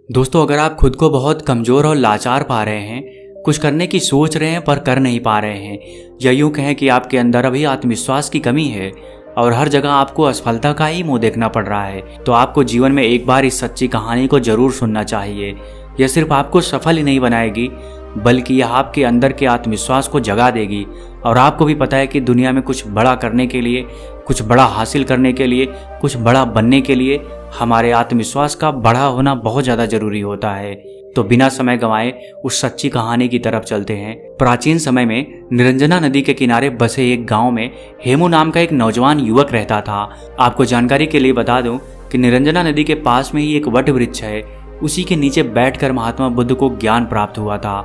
दोस्तों, अगर आप खुद को बहुत कमज़ोर और लाचार पा रहे हैं, कुछ करने की सोच रहे हैं पर कर नहीं पा रहे हैं, या यूँ कहें कि आपके अंदर अभी आत्मविश्वास की कमी है और हर जगह आपको असफलता का ही मुंह देखना पड़ रहा है, तो आपको जीवन में एक बार इस सच्ची कहानी को जरूर सुनना चाहिए। यह सिर्फ आपको सफल ही नहीं बनाएगी, बल्कि यह आपके अंदर के आत्मविश्वास को जगा देगी। और आपको भी पता है कि दुनिया में कुछ बड़ा करने के लिए, कुछ बड़ा हासिल करने के लिए, कुछ बड़ा बनने के लिए हमारे आत्मविश्वास का बड़ा होना बहुत ज़्यादा जरूरी होता है। तो बिना समय गंवाए उस सच्ची कहानी की तरफ चलते हैं। प्राचीन समय में निरंजना नदी के किनारे बसे एक गांव में हेमू नाम का एक नौजवान युवक रहता था। आपको जानकारी के लिए बता दूं कि निरंजना नदी के पास में ही एक वट वृक्ष है, उसी के नीचे बैठकर महात्मा बुद्ध को ज्ञान प्राप्त हुआ था।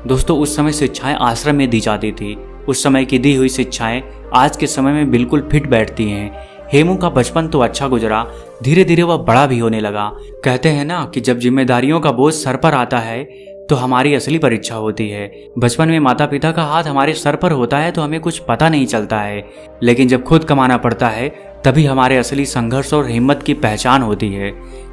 दोस्तों, उस समय शिक्षाएं आश्रम में दी जाती थी। उस समय की दी हुई शिक्षाएं आज के समय में बिल्कुल फिट बैठती हैं। हेमू का बचपन तो अच्छा गुजरा, धीरे धीरे वह बड़ा भी होने लगा। कहते हैं ना कि जब जिम्मेदारियों का बोझ सर पर आता है तो हमारी असली परीक्षा होती है। बचपन में माता पिता का हाथ हमारे सर पर होता है तो हमें कुछ पता नहीं चलता है, लेकिन जब खुद कमाना पड़ता है तभी हमारे असली संघर्ष और हिम्मत की पहचान होती है।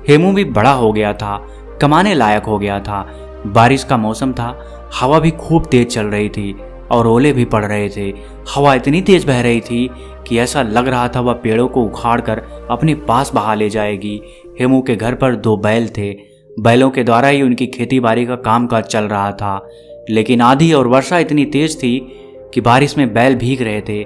हेमू भी बड़ा हो गया था, कमाने लायक हो गया था। बारिश का मौसम था, हवा भी खूब तेज चल रही थी और ओले भी पड़ रहे थे। हवा इतनी तेज बह रही थी कि ऐसा लग रहा था वह पेड़ों को उखाड़कर अपने पास बहा ले जाएगी। हेमू के घर पर 2 बैल थे। बैलों के द्वारा ही उनकी खेती बाड़ी का कामकाज चल रहा था, लेकिन आंधी और वर्षा इतनी तेज थी कि बारिश में बैल भीग रहे थे।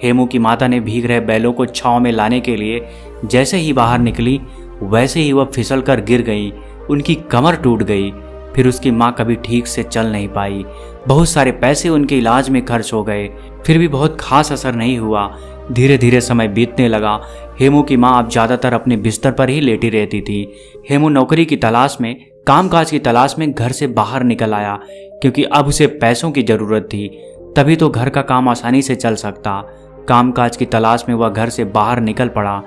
हेमू की माता ने भीग रहे बैलों को छांव में लाने के लिए जैसे ही बाहर निकली, वैसे ही वह फिसल कर गिर गई। उनकी कमर टूट गई। फिर उसकी माँ कभी ठीक से चल नहीं पाई। बहुत सारे पैसे उनके इलाज में खर्च हो गए, फिर भी बहुत खास असर नहीं हुआ। धीरे धीरे समय बीतने लगा। हेमू की माँ अब ज़्यादातर अपने बिस्तर पर ही लेटी रहती थी। हेमू नौकरी की तलाश में, कामकाज की तलाश में घर से बाहर निकल आया, क्योंकि अब उसे पैसों की ज़रूरत थी, तभी तो घर का काम आसानी से चल सकता। कामकाज की तलाश में वह घर से बाहर निकल पड़ा।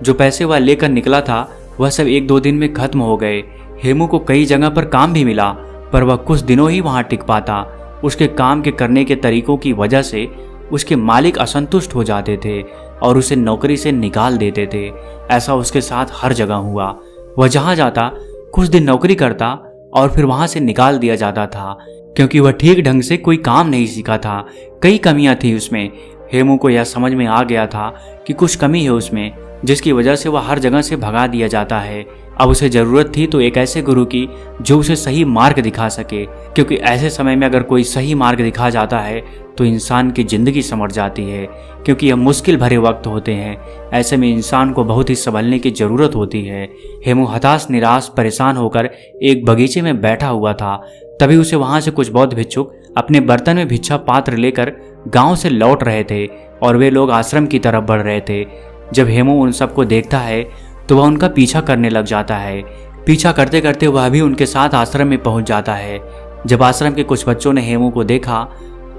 जो पैसे वह लेकर निकला था वह सब 1-2 दिन में खत्म हो गए। हेमू को कई जगह पर काम भी मिला, पर वह कुछ दिनों ही वहां टिक पाता। उसके काम के करने के तरीकों की वजह से उसके मालिक असंतुष्ट हो जाते थे और उसे नौकरी से निकाल देते थे। ऐसा उसके साथ हर जगह हुआ। वह जहां जाता कुछ दिन नौकरी करता और फिर वहां से निकाल दिया जाता था, क्योंकि वह ठीक ढंग से कोई काम नहीं सीखा था। कई कमियां थी उसमें। हेमू को यह समझ में आ गया था कि कुछ कमी है उसमें, जिसकी वजह से वह हर जगह से भगा दिया जाता है। अब उसे जरूरत थी तो एक ऐसे गुरु की जो उसे सही मार्ग दिखा सके, क्योंकि ऐसे समय में अगर कोई सही मार्ग दिखा जाता है तो इंसान की जिंदगी संवर जाती है, क्योंकि यह मुश्किल भरे वक्त होते हैं। ऐसे में इंसान को बहुत ही संभलने की जरूरत होती है। हेमू हताश, निराश, परेशान होकर एक बगीचे में बैठा हुआ था। तभी उसे वहां से कुछ बौद्ध भिक्षुक अपने बर्तन में भिक्षा पात्र लेकर गांव से लौट रहे थे और वे लोग आश्रम की तरफ बढ़ रहे थे। जब हेमू उन सबको देखता है तो वह उनका पीछा करने लग जाता है। पीछा करते करते वह भी उनके साथ आश्रम में पहुंच जाता है। जब आश्रम के कुछ बच्चों ने हेमू को देखा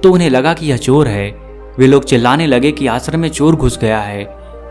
तो उन्हें लगा कि यह चोर है। वे लोग चिल्लाने लगे कि आश्रम में चोर घुस गया है।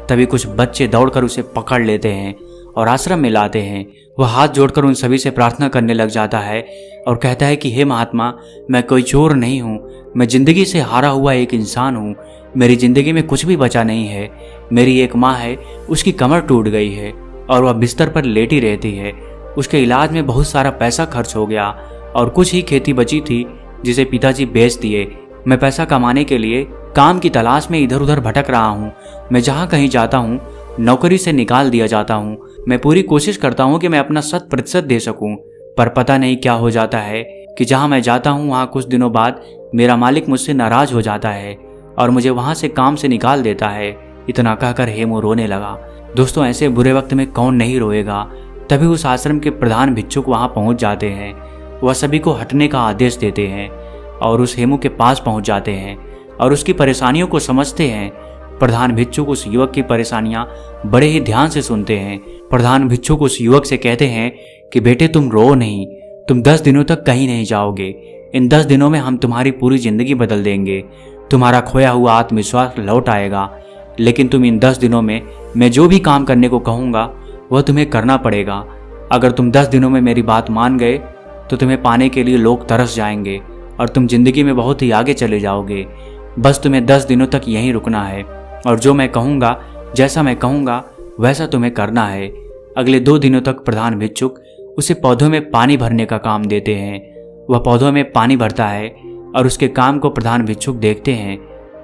तभी कुछ बच्चे दौड़कर उसे पकड़ लेते हैं और आश्रम में लाते हैं। वह हाथ जोड़कर उन सभी से प्रार्थना करने लग जाता है और कहता है कि हे महात्मा, मैं कोई चोर नहीं हूँ, मैं जिंदगी से हारा हुआ एक इंसान हूँ। मेरी जिंदगी में कुछ भी बचा नहीं है। मेरी एक माँ है, उसकी कमर टूट गई है और वह बिस्तर पर लेटी रहती है। उसके इलाज में बहुत सारा पैसा खर्च हो गया और कुछ ही खेती बची थी जिसे पिताजी बेच दिए। मैं पैसा कमाने के लिए काम की तलाश में इधर उधर भटक रहा हूँ। मैं जहाँ कहीं जाता हूँ नौकरी से निकाल दिया जाता हूँ। मैं पूरी कोशिश करता हूँ कि मैं अपना 100% दे सकूँ, पर पता नहीं क्या हो जाता है कि जहाँ मैं जाता हूँ वहाँ कुछ दिनों बाद मेरा मालिक मुझसे नाराज हो जाता है और मुझे वहाँ से काम से निकाल देता है। इतना कहकर हेमू रोने लगा। दोस्तों, ऐसे बुरे वक्त में कौन नहीं रोएगा। तभी उस आश्रम के प्रधान भिक्षुक वहाँ पहुँच जाते हैं। वह सभी को हटने का आदेश देते हैं और उस हेमू के पास पहुँच जाते हैं और उसकी परेशानियों को समझते हैं। प्रधान भिक्षुक उस युवक की परेशानियां बड़े ही ध्यान से सुनते हैं। प्रधान भिक्षुक उस युवक से कहते हैं कि बेटे, तुम रो नहीं, तुम 10 दिनों तक कहीं नहीं जाओगे। इन 10 दिनों में हम तुम्हारी पूरी जिंदगी बदल देंगे। तुम्हारा खोया हुआ आत्मविश्वास लौट आएगा। लेकिन तुम इन 10 दिनों में मैं जो भी काम करने को कहूँगा वह तुम्हें करना पड़ेगा। अगर तुम 10 दिनों में मेरी बात मान गए तो तुम्हें पाने के लिए लोग तरस जाएंगे और तुम जिंदगी में बहुत ही आगे चले जाओगे। बस तुम्हें 10 दिनों तक यहीं रुकना है और जो मैं कहूँगा, जैसा मैं कहूँगा वैसा तुम्हें करना है। अगले 2 दिनों तक प्रधान भिक्षुक उसे पौधों में पानी भरने का काम देते हैं। वह पौधों में पानी भरता है और उसके काम को प्रधान भिक्षुक देखते हैं।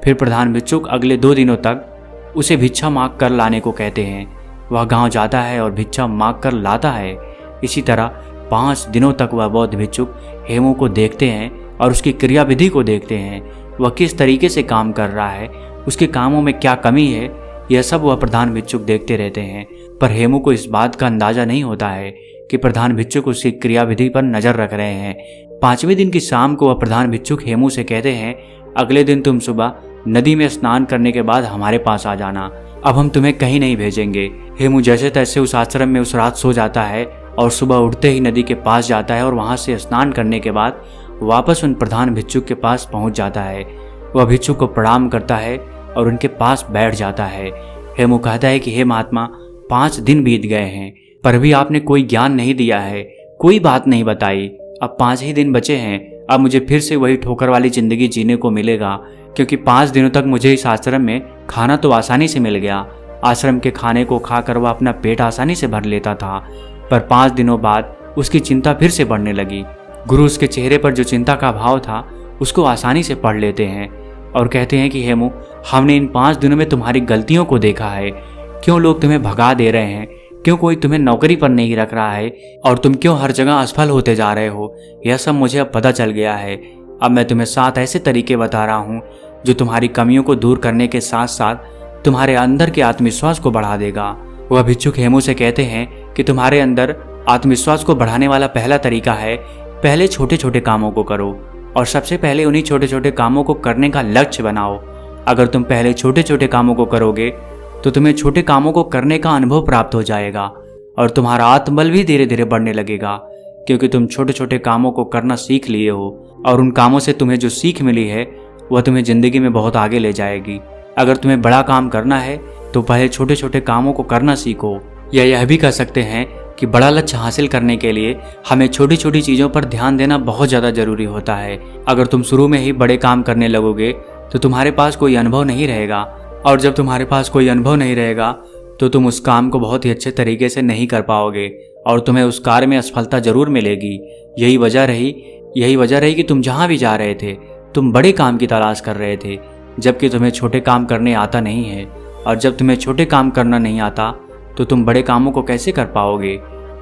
फिर प्रधान भिक्षुक अगले 2 दिनों तक उसे भिक्षा मांग कर लाने को कहते हैं। वह गांव जाता है और भिक्षा मांग कर लाता है। इसी तरह 5 दिनों तक वह बौद्ध भिक्षुक हेमू को देखते हैं और उसकी क्रियाविधि को देखते हैं। वह किस तरीके से काम कर रहा है, उसके कामों में क्या कमी है, यह सब वह प्रधान भिक्षुक देखते रहते हैं। पर हेमू को इस बात का अंदाजा नहीं होता है कि प्रधान भिक्षुक उसकी क्रियाविधि पर नजर रख रहे हैं। 5वें दिन की शाम को वह प्रधान भिक्षुक हेमू से कहते हैं, अगले दिन तुम सुबह नदी में स्नान करने के बाद हमारे पास आ जाना। अब हम तुम्हें कहीं नहीं भेजेंगे। हेमू जैसे तैसे उस आश्रम में उस रात सो जाता है और सुबह उठते ही नदी के पास जाता है और वहां से स्नान करने के बाद वापस उन प्रधान भिक्षुक के पास पहुंच जाता है। वह भिक्षुक को प्रणाम करता है और उनके पास बैठ जाता है। हेमू कहता है कि हे महात्मा, 5 दिन बीत गए हैं पर भी आपने कोई ज्ञान नहीं दिया है, कोई बात नहीं बताई। अब 5 ही दिन बचे हैं। अब मुझे फिर से वही ठोकर वाली जिंदगी जीने को मिलेगा, क्योंकि 5 दिनों तक मुझे इस आश्रम में खाना तो आसानी से मिल गया। आश्रम के खाने को खाकर वह अपना पेट आसानी से भर लेता था, पर 5 दिनों बाद उसकी चिंता फिर से बढ़ने लगी। गुरु उसके चेहरे पर जो चिंता का भाव था उसको आसानी से पढ़ लेते हैं और कहते हैं कि हेमू, हमने इन 5 दिनों में तुम्हारी गलतियों को देखा है। क्यों लोग तुम्हें भगा दे रहे हैं, क्यों कोई तुम्हें नौकरी पर नहीं रख रहा है और तुम क्यों हर जगह असफल होते जा रहे हो, यह सब मुझे अब पता चल गया है। अब मैं तुम्हें 7 ऐसे तरीके बता रहा हूँ जो तुम्हारी कमियों को दूर करने के साथ साथ तुम्हारे अंदर के आत्मविश्वास को बढ़ा देगा। वह भिक्षुक हेमू से कहते हैं कि तुम्हारे अंदर आत्मविश्वास को बढ़ाने वाला पहला तरीका है, पहले छोटे छोटे कामों को करो और सबसे पहले उन्हीं छोटे छोटे कामों को करने का लक्ष्य बनाओ। अगर तुम पहले छोटे छोटे कामों को करोगे तो तुम्हें छोटे कामों को करने का अनुभव प्राप्त हो जाएगा और तुम्हारा आत्मबल भी धीरे धीरे बढ़ने लगेगा, क्योंकि तुम छोटे छोटे कामों को करना सीख लिए हो और उन कामों से तुम्हें जो सीख मिली है वह तुम्हें जिंदगी में बहुत आगे ले जाएगी। अगर तुम्हें बड़ा काम करना है तो पहले छोटे छोटे कामों को करना सीखो। या यह भी कह सकते हैं कि बड़ा लक्ष्य हासिल करने के लिए हमें छोटी छोटी चीज़ों पर ध्यान देना बहुत ज़्यादा जरूरी होता है। अगर तुम शुरू में ही बड़े काम करने लगोगे तो तुम्हारे पास कोई अनुभव नहीं रहेगा, और जब तुम्हारे पास कोई अनुभव नहीं रहेगा तो तुम उस काम को बहुत ही अच्छे तरीके से नहीं कर पाओगे और तुम्हें उस कार्य में असफलता जरूर मिलेगी। यही वजह रही कि तुम जहाँ भी जा रहे थे तुम बड़े काम की तलाश कर रहे थे, जबकि तुम्हें छोटे काम करने आता नहीं है। और जब तुम्हें छोटे काम करना नहीं आता तो तुम बड़े कामों को कैसे कर पाओगे।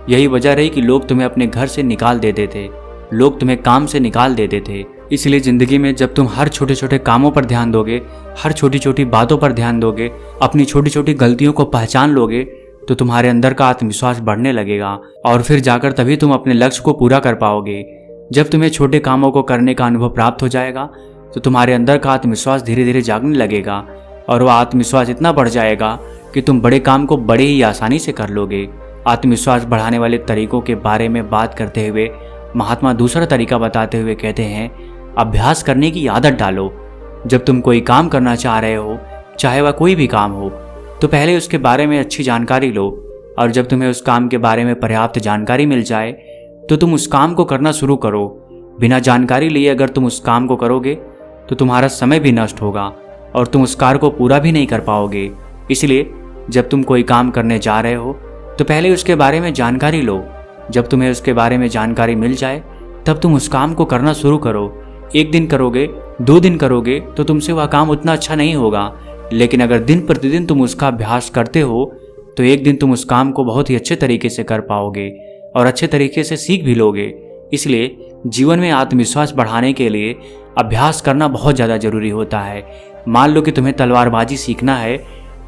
यही वजह रही कि लोग तुम्हें अपने घर से निकाल देते थे, लोग तुम्हें काम से निकाल देते थे। इसलिए जिंदगी में जब तुम हर छोटे छोटे कामों पर ध्यान दोगे, हर छोटी छोटी बातों पर ध्यान दोगे, अपनी छोटी छोटी गलतियों को पहचान लोगे, तो तुम्हारे अंदर का आत्मविश्वास बढ़ने लगेगा और फिर जाकर तभी तुम अपने लक्ष्य को पूरा कर पाओगे। जब तुम्हें छोटे कामों को करने का अनुभव प्राप्त हो जाएगा तो तुम्हारे अंदर का आत्मविश्वास धीरे धीरे जागने लगेगा और वह आत्मविश्वास इतना बढ़ जाएगा कि तुम बड़े काम को बड़े ही आसानी से कर लोगे। आत्मविश्वास बढ़ाने वाले तरीकों के बारे में बात करते हुए महात्मा दूसरा तरीका बताते हुए कहते हैं, अभ्यास करने की आदत डालो। जब तुम कोई काम करना चाह रहे हो, चाहे वह कोई भी काम हो, तो पहले उसके बारे में अच्छी जानकारी लो, और जब तुम्हें उस काम के बारे में पर्याप्त जानकारी मिल जाए तो तुम उस काम को करना शुरू करो। बिना जानकारी लिए अगर तुम उस काम को करोगे तो तुम्हारा समय भी नष्ट होगा और तुम उस कार्य को पूरा भी नहीं कर पाओगे। इसलिए जब तुम कोई काम करने जा रहे हो तो पहले उसके बारे में जानकारी लो। जब तुम्हें उसके बारे में जानकारी मिल जाए तब तुम उस काम को करना शुरू करो। 1 दिन करोगे, 2 दिन करोगे तो तुमसे वह काम उतना अच्छा नहीं होगा, लेकिन अगर दिन प्रतिदिन तुम उसका अभ्यास करते हो तो एक दिन तुम उस काम को बहुत ही अच्छे तरीके से कर पाओगे और अच्छे तरीके से सीख भी लोगे। इसलिए जीवन में आत्मविश्वास बढ़ाने के लिए अभ्यास करना बहुत ज़्यादा जरूरी होता है। मान लो कि तुम्हें तलवारबाजी सीखना है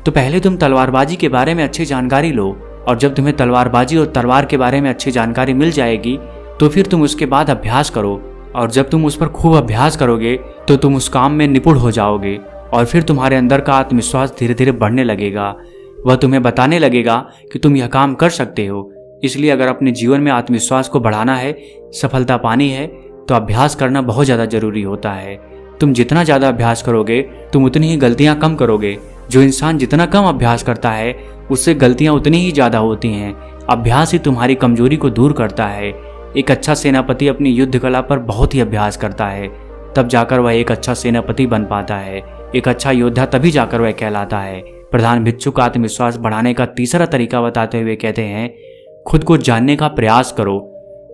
तो पहले तुम तलवारबाजी के बारे में अच्छी जानकारी लो, और जब तुम्हें तलवारबाजी और तलवार के बारे में अच्छी जानकारी मिल जाएगी तो फिर तुम उसके बाद अभ्यास करो, और जब तुम उस पर खूब अभ्यास करोगे तो तुम उस काम में निपुण हो जाओगे और फिर तुम्हारे अंदर का आत्मविश्वास धीरे धीरे बढ़ने लगेगा। वह तुम्हें बताने लगेगा कि तुम यह काम कर सकते हो। इसलिए अगर अपने जीवन में आत्मविश्वास को बढ़ाना है, सफलता पानी है, तो अभ्यास करना बहुत ज़्यादा जरूरी होता है। तुम जितना ज़्यादा अभ्यास करोगे तुम उतनी ही गलतियाँ कम करोगे। जो इंसान जितना कम अभ्यास करता है उससे गलतियाँ उतनी ही ज़्यादा होती हैं। अभ्यास ही तुम्हारी कमजोरी को दूर करता है। एक अच्छा सेनापति अपनी युद्ध कला पर बहुत ही अभ्यास करता है, तब जाकर वह एक अच्छा सेनापति बन पाता है। एक अच्छा योद्धा तभी जाकर वह कहलाता है। प्रधान भिक्षुक आत्मविश्वास बढ़ाने का तीसरा तरीका बताते हुए कहते हैं, खुद को जानने का प्रयास करो।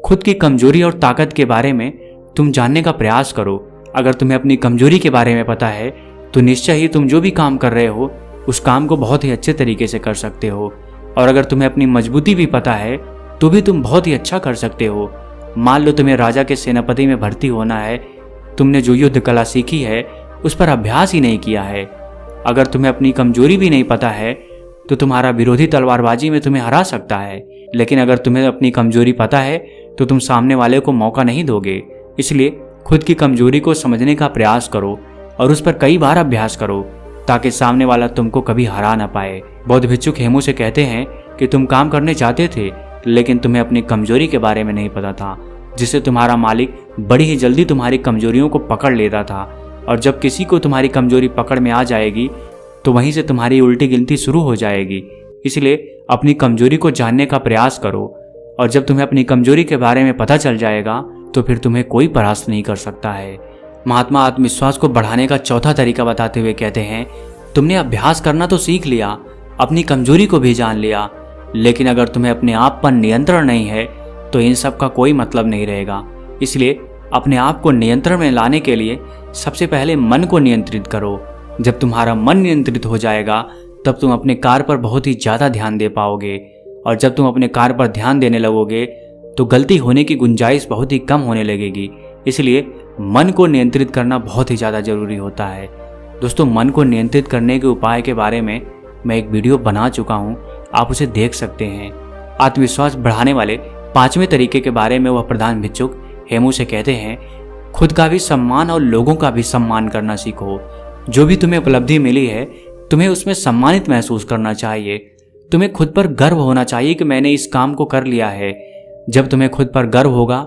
खुद की कमजोरी और ताकत के बारे में तुम जानने का प्रयास करो। अगर तुम्हें अपनी कमजोरी के बारे में पता है तो निश्चय ही तुम जो भी काम कर रहे हो उस काम को बहुत ही अच्छे तरीके से कर सकते हो। और अगर तुम्हें अपनी मजबूती भी पता है तो भी तुम बहुत ही अच्छा कर सकते हो। मान लो तुम्हें राजा के सेनापति में भर्ती होना है, तुमने जो युद्ध कला सीखी है उस पर अभ्यास ही नहीं किया है। अगर तुम्हें अपनी कमजोरी भी नहीं पता है तो तुम्हारा विरोधी तलवारबाजी में तुम्हें हरा सकता है। लेकिन अगर तुम्हें अपनी कमजोरी पता है तो तुम सामने वाले को मौका नहीं दोगे। इसलिए खुद की कमजोरी को समझने का प्रयास करो और उस पर कई बार अभ्यास करो ताकि सामने वाला तुमको कभी हरा ना पाए। बौद्ध भिक्षुक हेमू से कहते हैं कि तुम काम करने चाहते थे लेकिन तुम्हें अपनी कमजोरी के बारे में नहीं पता था, जिससे तुम्हारा मालिक बड़ी ही जल्दी तुम्हारी कमजोरियों को पकड़ लेता था। और जब किसी को तुम्हारी कमजोरी पकड़ में आ जाएगी तो वहीं से तुम्हारी उल्टी गिनती शुरू हो जाएगी। इसलिए अपनी कमजोरी को जानने का प्रयास करो और जब तुम्हें अपनी कमजोरी के बारे में पता चल जाएगा तो फिर तुम्हें कोई परास्त नहीं कर सकता है। महात्मा आत्मविश्वास को बढ़ाने का चौथा तरीका बताते हुए कहते हैं, तुमने अभ्यास करना तो सीख लिया, अपनी कमजोरी को भी जान लिया, लेकिन अगर तुम्हें अपने आप पर नियंत्रण नहीं है तो इन सब का कोई मतलब नहीं रहेगा। इसलिए अपने आप को नियंत्रण में लाने के लिए सबसे पहले मन को नियंत्रित करो। जब तुम्हारा मन नियंत्रित हो जाएगा तब तुम अपने कार्य पर बहुत ही ज़्यादा ध्यान दे पाओगे। और जब तुम अपने कार्य पर ध्यान देने लगोगे तो गलती होने की गुंजाइश बहुत ही कम होने लगेगी। इसलिए मन को नियंत्रित करना बहुत ही ज़्यादा जरूरी होता है। दोस्तों, मन को नियंत्रित करने के उपाय के बारे में मैं एक वीडियो बना चुका हूँ, आप उसे देख सकते हैं। आत्मविश्वास बढ़ाने वाले 5वें तरीके के बारे में वह प्रधान भिक्षुक हेमू से कहते हैं, खुद का भी सम्मान और लोगों का भी सम्मान करना सीखो। जो भी तुम्हें उपलब्धि मिली है तुम्हें उसमें सम्मानित महसूस करना चाहिए। तुम्हें खुद पर गर्व होना चाहिए कि मैंने इस काम को कर लिया है। जब तुम्हें खुद पर गर्व होगा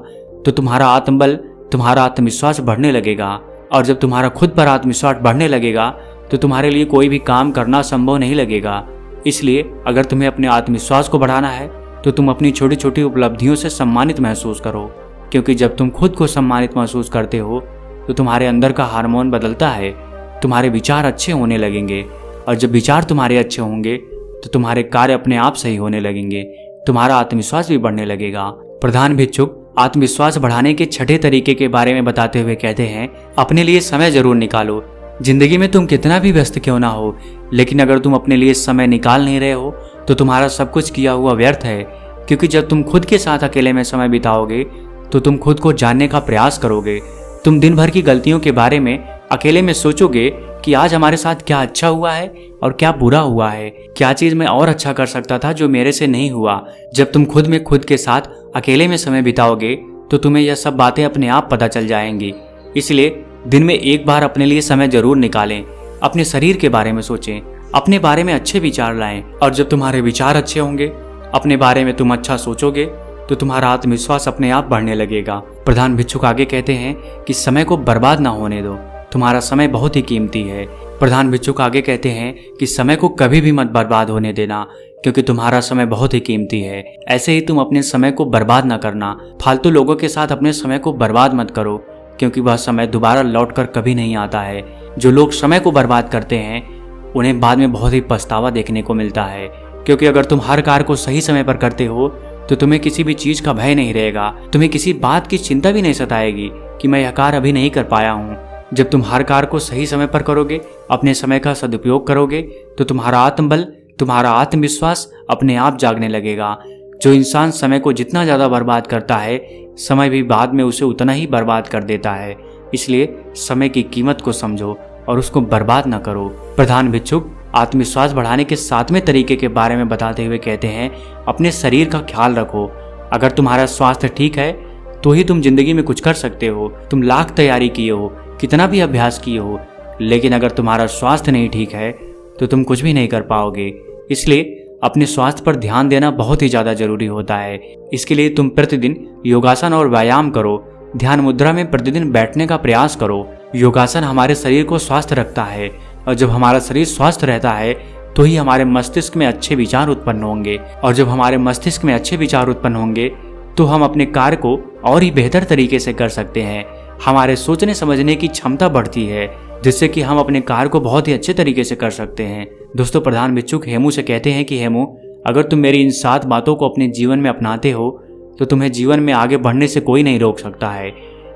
तो तुम्हारा आत्मबल, तुम्हारा आत्मविश्वास बढ़ने लगेगा। और जब तुम्हारा खुद पर आत्मविश्वास बढ़ने लगेगा तो तुम्हारे लिए कोई भी काम करना संभव नहीं लगेगा। इसलिए अगर तुम्हें अपने आत्मविश्वास को बढ़ाना है तो तुम अपनी छोटी छोटी उपलब्धियों से सम्मानित महसूस करो, क्योंकि जब तुम खुद को सम्मानित महसूस करते हो तो तुम्हारे अंदर का हार्मोन बदलता है, तुम्हारे विचार अच्छे होने लगेंगे। और जब विचार तुम्हारे अच्छे होंगे तो तुम्हारे कार्य अपने आप सही होने लगेंगे, तुम्हारा आत्मविश्वास भी बढ़ने लगेगा। प्रधान भिक्षुक आत्मविश्वास बढ़ाने के 6ठे तरीके के बारे में बताते हुए कहते हैं, अपने लिए समय जरूर निकालो। जिंदगी में तुम कितना भी व्यस्त क्यों ना हो, लेकिन अगर तुम अपने लिए समय निकाल नहीं रहे हो तो तुम्हारा सब कुछ किया हुआ व्यर्थ है। क्योंकि जब तुम खुद के साथ अकेले में समय बिताओगे तो तुम खुद को जानने का प्रयास करोगे। तुम दिन भर की गलतियों के बारे में अकेले में सोचोगे कि आज हमारे साथ क्या अच्छा हुआ है और क्या बुरा हुआ है, क्या चीज मैं और अच्छा कर सकता था जो मेरे से नहीं हुआ। जब तुम खुद में खुद के साथ अकेले में समय बिताओगे तो तुम्हें यह सब बातें अपने आप पता चल जाएंगी। इसलिए दिन में एक बार अपने लिए समय जरूर निकालें। अपने शरीर के बारे में सोचें, अपने बारे में अच्छे विचार लाएं। और जब तुम्हारे विचार अच्छे होंगे, अपने बारे में तुम अच्छा सोचोगे तो तुम्हारा आत्मविश्वास अपने आप बढ़ने लगेगा। प्रधान भिक्षुक आगे कहते हैं कि समय को बर्बाद ना होने दो, तुम्हारा समय बहुत ही कीमती है। प्रधान भिक्षुक आगे कहते हैं कि समय को कभी भी मत बर्बाद होने देना, क्योंकि तुम्हारा समय बहुत ही कीमती है। ऐसे ही तुम अपने समय को बर्बाद ना करना। फालतू लोगों के साथ अपने समय को बर्बाद मत करो, क्योंकि वह समय दोबारा लौटकर कभी नहीं आता है। जो लोग समय को बर्बाद करते हैं उन्हें बाद में बहुत ही पछतावा देखने को मिलता है, क्योंकि अगर तुम हर कार्य को सही समय पर करते हो तो तुम्हें किसी भी चीज का भय नहीं रहेगा, तुम्हें किसी बात की चिंता भी नहीं सताएगी कि मैं यह कार्य अभी नहीं कर पाया हूँ। जब तुम हर कार्य को सही समय पर करोगे, अपने समय का सदुपयोग करोगे तो तुम्हारा आत्मबल, तुम्हारा आत्मविश्वास अपने आप जागने लगेगा। जो इंसान समय को जितना ज़्यादा बर्बाद करता है, समय भी बाद में उसे उतना ही बर्बाद कर देता है। इसलिए समय की कीमत को समझो और उसको बर्बाद न करो। प्रधान भिक्षुक आत्मविश्वास बढ़ाने के 7वें तरीके के बारे में बताते हुए कहते हैं, अपने शरीर का ख्याल रखो। अगर तुम्हारा स्वास्थ्य ठीक है तो ही तुम जिंदगी में कुछ कर सकते हो। तुम लाख तैयारी किए हो, कितना भी अभ्यास किए हो, लेकिन अगर तुम्हारा स्वास्थ्य नहीं ठीक है तो तुम कुछ भी नहीं कर पाओगे। इसलिए अपने स्वास्थ्य पर ध्यान देना बहुत ही ज़्यादा जरूरी होता है। इसके लिए तुम प्रतिदिन योगासन और व्यायाम करो। ध्यान मुद्रा में प्रतिदिन बैठने का प्रयास करो। योगासन हमारे शरीर को स्वस्थ रखता है, और जब हमारा शरीर स्वस्थ रहता है तो ही हमारे मस्तिष्क में अच्छे विचार उत्पन्न होंगे, और जब हमारे मस्तिष्क में अच्छे विचार उत्पन्न होंगे तो हम अपने कार्य को और ही बेहतर तरीके से कर सकते हैं। हमारे सोचने समझने की क्षमता बढ़ती है, जिससे कि हम अपने कार्य को बहुत ही अच्छे तरीके से कर सकते हैं। दोस्तों, प्रधान भिक्षुक हेमू से कहते हैं कि हेमू, अगर तुम मेरी इन 7 बातों को अपने जीवन में अपनाते हो तो तुम्हें जीवन में आगे बढ़ने से कोई नहीं रोक सकता है,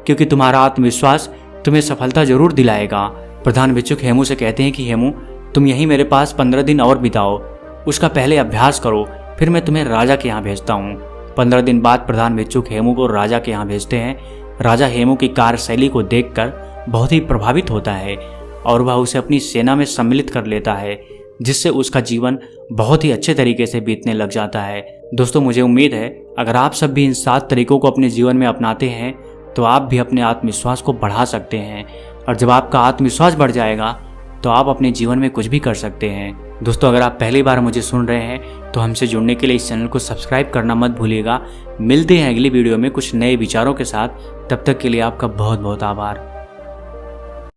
क्योंकि तुम्हारा आत्मविश्वास तुम्हें सफलता जरूर दिलाएगा। प्रधान भिक्षुक हेमू से कहते हैं कि हेमू, तुम यहीं मेरे पास 15 दिन और बिताओ, उसका पहले अभ्यास करो, फिर मैं तुम्हें राजा के यहाँ भेजता हूँ। 15 दिन बाद प्रधान भिक्षुक हेमू को राजा के यहाँ भेजते हैं। राजा हेमू की कार्यशैली को देखकर बहुत ही प्रभावित होता है और वह उसे अपनी सेना में सम्मिलित कर लेता है, जिससे उसका जीवन बहुत ही अच्छे तरीके से बीतने लग जाता है। दोस्तों, मुझे उम्मीद है अगर आप सब भी इन 7 तरीकों को अपने जीवन में अपनाते हैं तो आप भी अपने आत्मविश्वास को बढ़ा सकते हैं, और जब आपका आत्मविश्वास बढ़ जाएगा तो आप अपने जीवन में कुछ भी कर सकते हैं। दोस्तों, अगर आप पहली बार मुझे सुन रहे हैं तो हमसे जुड़ने के लिए इस चैनल को सब्सक्राइब करना मत भूलिएगा। मिलते हैं अगली वीडियो में कुछ नए विचारों के साथ। तब तक के लिए आपका बहुत बहुत आभार।